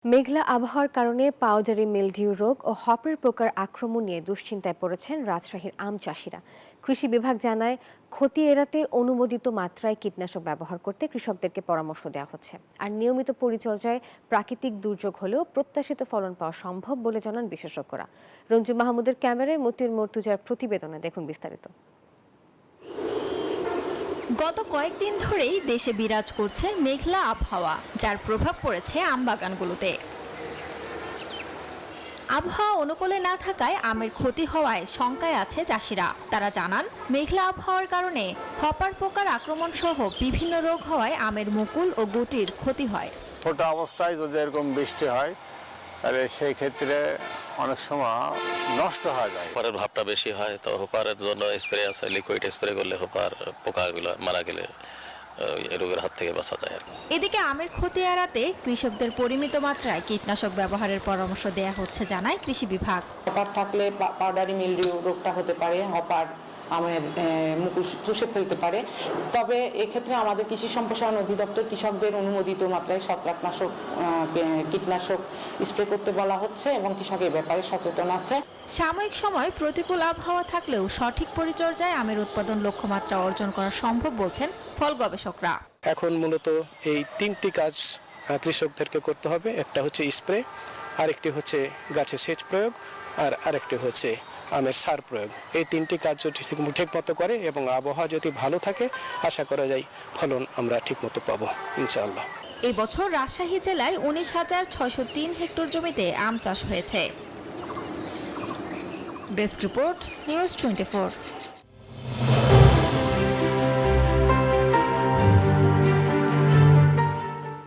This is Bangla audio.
মেঘলা আবহাওয়ার কারণে পাউডারি মিলডিউ রোগ ও হপের পোকার আক্রমণ নিয়ে দুশ্চিন্তায় পড়েছেন রাজশাহীর আম চাষিরা। কৃষি বিভাগ জানায়, ক্ষতি এড়াতে অনুমোদিত মাত্রায় কীটনাশক ব্যবহার করতে কৃষকদেরকে পরামর্শ দেওয়া হচ্ছে। আর নিয়মিত পরিচর্যায় প্রাকৃতিক দুর্যোগ হলেও প্রত্যাশিত ফলন পাওয়া সম্ভব বলে জানান বিশেষজ্ঞরা। রঞ্জু মাহমুদের ক্যামেরায় মতিউর মর্তুজার প্রতিবেদনে দেখুন বিস্তারিত। গত কয়েকদিন ধরেই দেশে বিরাজ করছে মেঘলা আবহাওয়া, যার প্রভাব পড়েছে আম বাগানগুলোতে। আবহাওয়া অনুকূলে না থাকায় আমের ক্ষতি হওয়ায় শঙ্কায় আছে চাষিরা। তারা জানান, মেঘলা আবহাওয়ার কারণে হপার পোকার আক্রমণ সহ বিভিন্ন রোগ হওয়ায় আমের মুকুল ও গুটির ক্ষতি হয়। ছোট অবস্থায় যদি এরকম বৃষ্টি হয় তাহলে সেই ক্ষেত্রে অনেক সময় নষ্ট হয়ে যায়। হোপারের ভাবটা বেশি হয়, তো হোপারের জন্য স্প্রে আছে, লিকুইড স্প্রে করলে হোপার পোকাগুলো মারা গেলে এই রোগের হাত থেকে বাঁচা যায়। এদিকে আমের ক্ষতি এড়াতে কৃষকদের পরিমিত মাত্রায় কীটনাশক ব্যবহারের পরামর্শ দেওয়া হচ্ছে জানায় কৃষি বিভাগ। হপার থাকলে পাউডারি মিলডিউ রোগটা হতে পারে, হপার আমের মুকুল চুষে ফেলতে পারে। তবে এক্ষেত্রে আমাদের কৃষি সম্প্রসারণ অধিদপ্তর কৃষকদের অনুমোদিত মাত্রায় ছত্রাকনাশক কীটনাশক স্প্রে করতে বলা হচ্ছে এবং কৃষক এই ব্যাপারে সচেতন আছে। সাময়িক সময় প্রতিকূল আবহাওয়া থাকলেও সঠিক পরিচর্যায় আমের উৎপাদন লক্ষ্যমাত্রা অর্জন করা সম্ভব বলছেন ফল গবেষকরা। এখন মূলত এই তিনটি কাজ কৃষকদেরকে করতে হবে। একটা হচ্ছে স্প্রে, আরেকটি হচ্ছে গাছে সেচ প্রয়োগ, আর আরেকটি হচ্ছে আমের সার প্রয়োগ। এই তিনটি কাজ যদি ঠিক মতো করে এবং আবহাওয়া যদি ভালো থাকে, আশা করা যায় ফলন আমরা ঠিক মতো পাবো ইনশাআল্লাহ। এই বছর রাজশাহী জেলায় 19,603 হেক্টর জমিতে আম চাষ হয়েছে। Desk report, news 24।